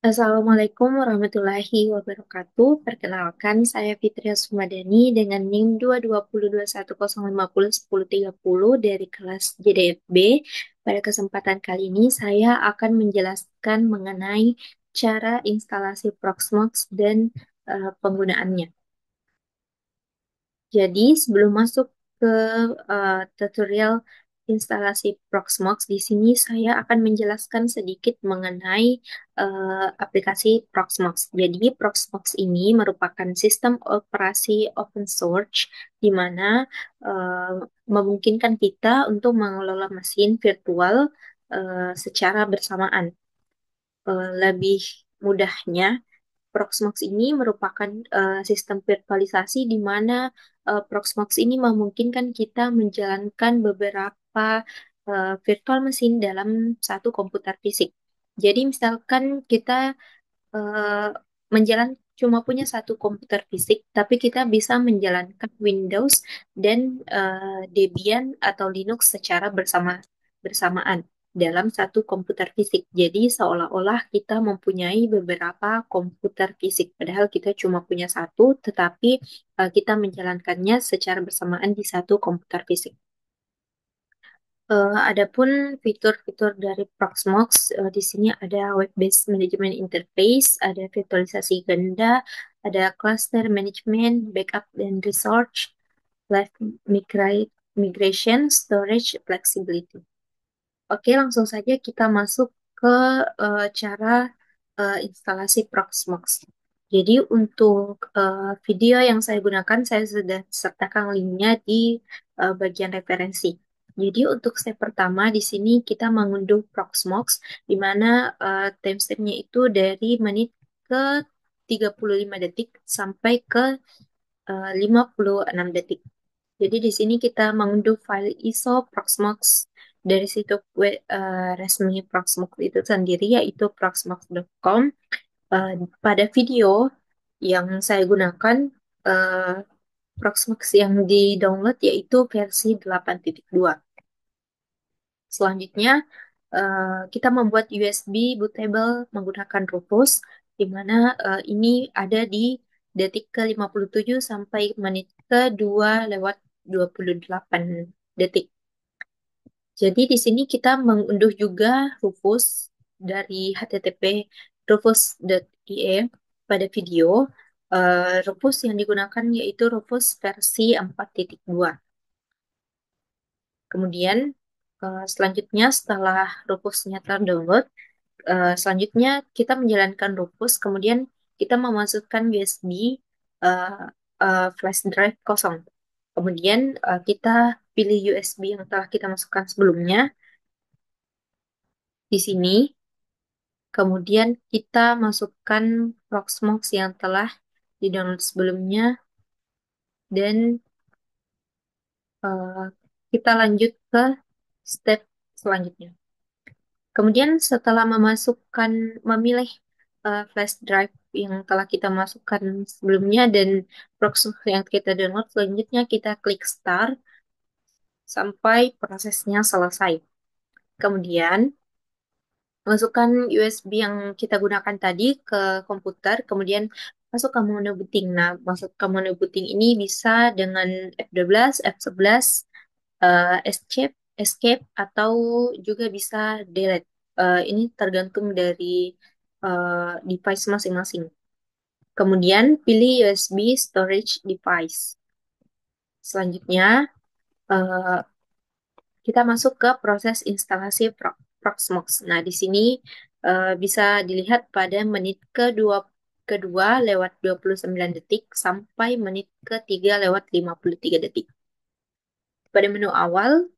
Assalamualaikum warahmatullahi wabarakatuh. Perkenalkan, saya Fitria Sumadani dengan NIM 2202105011030 dari kelas JDFB. Pada kesempatan kali ini, saya akan menjelaskan mengenai cara instalasi Proxmox dan penggunaannya. Jadi, sebelum masuk ke tutorial instalasi Proxmox, di sini saya akan menjelaskan sedikit mengenai aplikasi Proxmox. Jadi, Proxmox ini merupakan sistem operasi open source di mana eh, memungkinkan kita untuk mengelola mesin virtual secara bersamaan. Lebih mudahnya, Proxmox ini merupakan sistem virtualisasi di mana Proxmox ini memungkinkan kita menjalankan beberapa virtual mesin dalam satu komputer fisik. Jadi misalkan kita eh, cuma punya satu komputer fisik, tapi kita bisa menjalankan Windows dan Debian atau Linux secara bersamaan dalam satu komputer fisik. Jadi seolah-olah kita mempunyai beberapa komputer fisik, padahal kita cuma punya satu, tetapi kita menjalankannya secara bersamaan di satu komputer fisik. Adapun fitur-fitur dari Proxmox, di sini ada web-based management interface, ada virtualisasi ganda, ada cluster management, backup dan research, live migration, storage, flexibility. Oke, langsung saja kita masuk ke cara instalasi Proxmox. Jadi untuk video yang saya gunakan, saya sudah sertakan linknya di bagian referensi. Jadi untuk step pertama di sini kita mengunduh Proxmox, di mana timestamp-nya itu dari menit ke 35 detik sampai ke 56 detik. Jadi di sini kita mengunduh file ISO Proxmox dari situs web resmi Proxmox itu sendiri, yaitu proxmox.com. Pada video yang saya gunakan, eh, Proxmox yang di-download yaitu versi 8.2. Selanjutnya, kita membuat USB bootable menggunakan Rufus, di mana ini ada di detik ke 57 sampai menit ke 2 lewat 28 detik. Jadi di sini kita mengunduh juga Rufus dari http rufus.ie pada video. Rufus yang digunakan yaitu Rufus versi 4.2. Kemudian selanjutnya setelah Rufusnya terdownload, selanjutnya kita menjalankan Rufus, kemudian kita memasukkan USB uh, flash drive kosong. Kemudian kita pilih USB yang telah kita masukkan sebelumnya di sini. Kemudian kita masukkan Proxmox yang telah di-download sebelumnya dan uh, kita lanjut ke step selanjutnya. Kemudian setelah memilih flash drive yang telah kita masukkan sebelumnya dan Proxmox yang kita download, selanjutnya kita klik start sampai prosesnya selesai. Kemudian masukkan USB yang kita gunakan tadi ke komputer, kemudian masuk ke menu booting. Nah, masuk ke menu booting ini bisa dengan F12, F11, escape, escape, atau juga bisa delete. Ini tergantung dari device masing-masing. Kemudian pilih USB storage device. Selanjutnya, eh, kita masuk ke proses instalasi Proxmox. Nah, di sini bisa dilihat pada menit kedua lewat 29 detik sampai menit ketiga lewat 53 detik. Pada menu awal,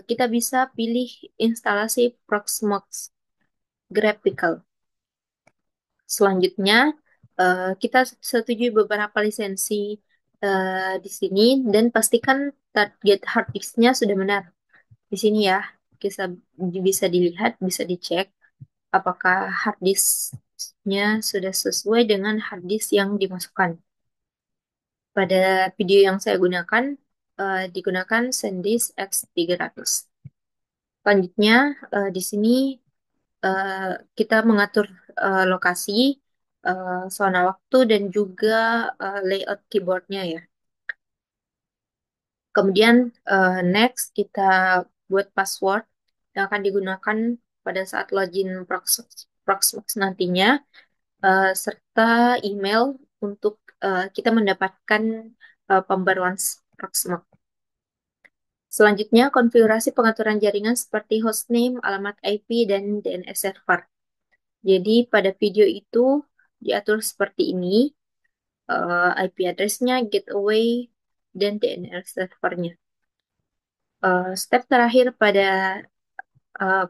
kita bisa pilih instalasi Proxmox Graphical. Selanjutnya, kita setujui beberapa lisensi di sini dan pastikan target hard disk-nya sudah benar. Di sini ya, bisa bisa dilihat, bisa dicek apakah hard disk-nya sudah sesuai dengan hard disk yang dimasukkan. Pada video yang saya gunakan, digunakan SanDisk X300. Selanjutnya, di sini kita mengatur lokasi, zona waktu, dan juga layout keyboardnya ya. Kemudian next kita buat password yang akan digunakan pada saat login Proxmox nantinya, serta email untuk kita mendapatkan pembaruan Proxmox. Selanjutnya, konfigurasi pengaturan jaringan seperti hostname, alamat IP, dan DNS server. Jadi pada video itu diatur seperti ini, IP address-nya, gateway, dan DNS servernya. Step terakhir pada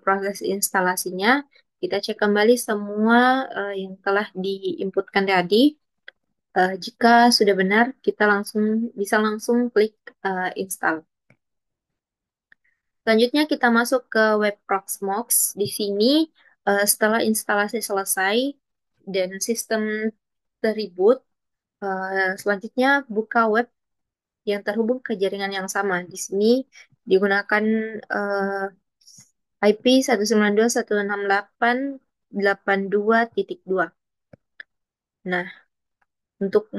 proses instalasinya, kita cek kembali semua yang telah diinputkan tadi. Jika sudah benar, kita bisa langsung klik install. Selanjutnya kita masuk ke web Proxmox. Di sini setelah instalasi selesai dan sistem terreboot, selanjutnya buka web yang terhubung ke jaringan yang sama. Di sini digunakan IP 192.168.82.2. Nah, untuk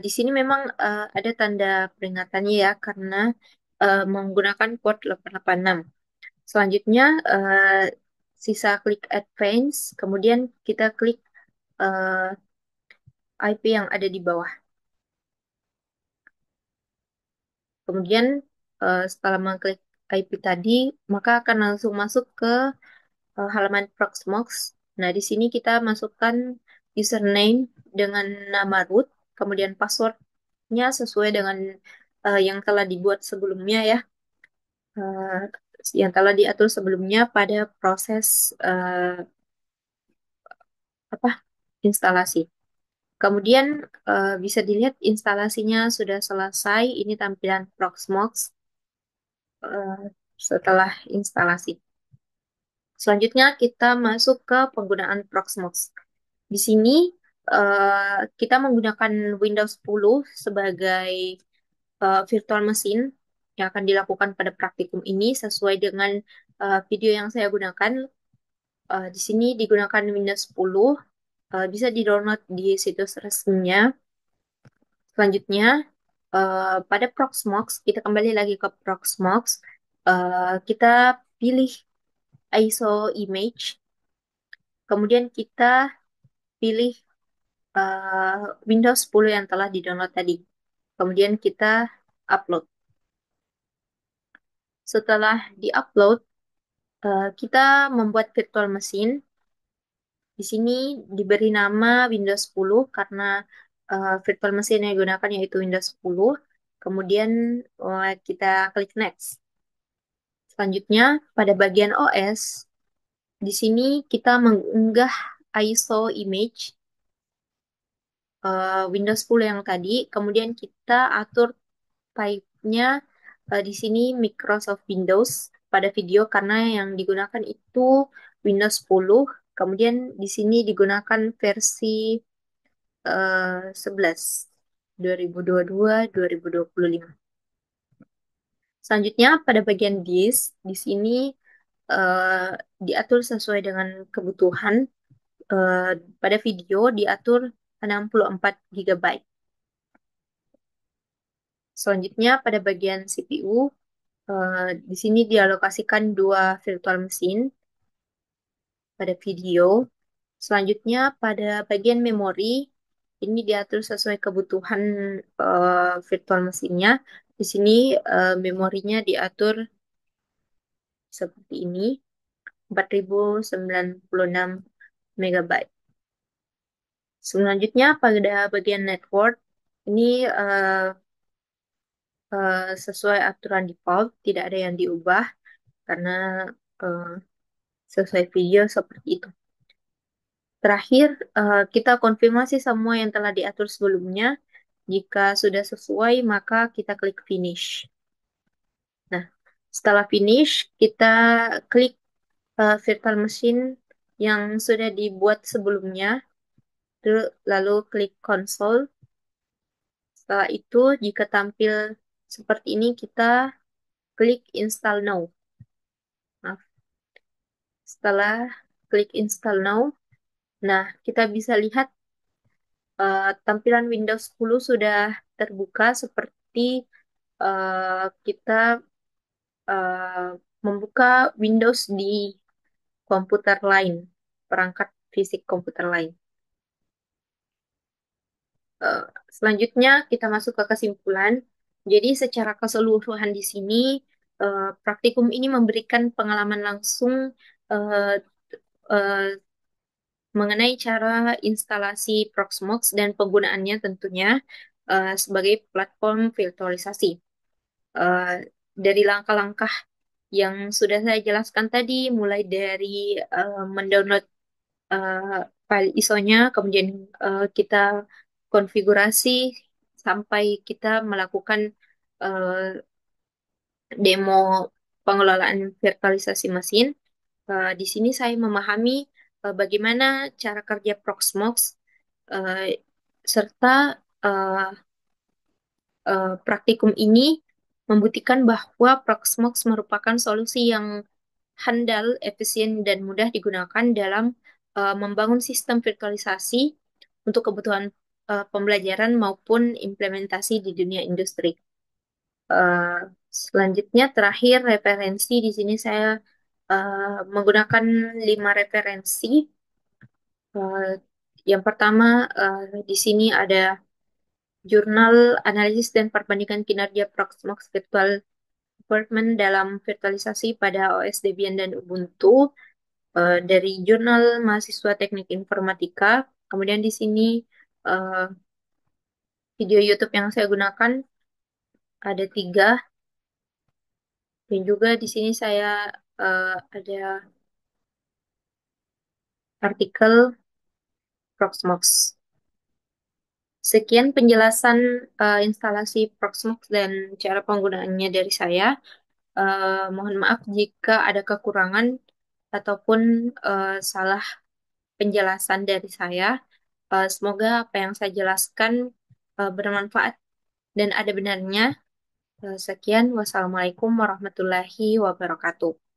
di sini memang ada tanda peringatannya ya karena menggunakan port 886. Selanjutnya sisa klik advance, kemudian kita klik eh, IP yang ada di bawah. Kemudian setelah mengklik IP tadi, maka akan langsung masuk ke halaman Proxmox. Nah, di sini kita masukkan username dengan nama root, kemudian passwordnya sesuai dengan yang telah dibuat sebelumnya ya, Eh, yang telah diatur sebelumnya pada proses apa instalasi. Kemudian bisa dilihat instalasinya sudah selesai. Ini tampilan Proxmox setelah instalasi. Selanjutnya kita masuk ke penggunaan Proxmox. Di sini kita menggunakan Windows 10 sebagai virtual machine yang akan dilakukan pada praktikum ini sesuai dengan video yang saya gunakan. Di sini digunakan Windows 10, bisa di-download di situs resminya. Selanjutnya, pada Proxmox, kita kembali lagi ke Proxmox. Kita pilih ISO image, kemudian kita pilih Windows 10 yang telah di-download tadi. Kemudian kita upload. Setelah di-upload, kita membuat virtual machine. Di sini diberi nama Windows 10 karena virtual machine yang digunakan yaitu Windows 10. Kemudian kita klik next. Selanjutnya, pada bagian OS, di sini kita mengunggah ISO image Windows 10 yang tadi, kemudian kita atur type-nya di sini Microsoft Windows pada video karena yang digunakan itu Windows 10, kemudian di sini digunakan versi 11 2022-2025. Selanjutnya pada bagian disk di sini eh, diatur sesuai dengan kebutuhan. Pada video diatur 64 GB. Selanjutnya pada bagian CPU di sini dialokasikan dua virtual machine pada video. Selanjutnya pada bagian memori ini diatur sesuai kebutuhan virtual mesinnya. Di sini memorinya diatur seperti ini, 4096 megabyte. Selanjutnya pada bagian network ini sesuai aturan default, tidak ada yang diubah karena eh, sesuai video seperti itu. Terakhir, kita konfirmasi semua yang telah diatur sebelumnya. Jika sudah sesuai, maka kita klik finish. Nah, setelah finish, kita klik virtual machine yang sudah dibuat sebelumnya, lalu klik console. Setelah itu, jika tampil seperti ini, kita klik install now. Maaf. Setelah klik install now, Nah, kita bisa lihat tampilan Windows 10 sudah terbuka seperti kita eh, membuka Windows di komputer lain, perangkat fisik komputer lain. Eh, Selanjutnya kita masuk ke kesimpulan. Jadi secara keseluruhan di sini praktikum ini memberikan pengalaman langsung eh, eh, mengenai cara instalasi Proxmox dan penggunaannya tentunya sebagai platform virtualisasi. Eh, dari langkah-langkah yang sudah saya jelaskan tadi, mulai dari mendownload eh, file ISO-nya, kemudian kita konfigurasi sampai kita melakukan eh, demo pengelolaan virtualisasi mesin. Di sini saya memahami bagaimana cara kerja Proxmox eh, serta eh, praktikum ini membuktikan bahwa Proxmox merupakan solusi yang handal, efisien, dan mudah digunakan dalam membangun sistem virtualisasi untuk kebutuhan pembelajaran maupun implementasi di dunia industri. Eh, Selanjutnya, terakhir referensi di sini saya menggunakan 5 referensi. Eh, yang pertama, di sini ada jurnal analisis dan perbandingan kinerja Proxmox Virtual Development dalam virtualisasi pada OS Debian dan Ubuntu dari jurnal mahasiswa Teknik Informatika. Kemudian di sini eh, video YouTube yang saya gunakan ada 3 dan juga di sini saya ada artikel Proxmox. Sekian penjelasan instalasi Proxmox dan cara penggunaannya dari saya. Mohon maaf jika ada kekurangan ataupun salah penjelasan dari saya. Semoga apa yang saya jelaskan bermanfaat dan ada benarnya. Sekian, wassalamualaikum warahmatullahi wabarakatuh.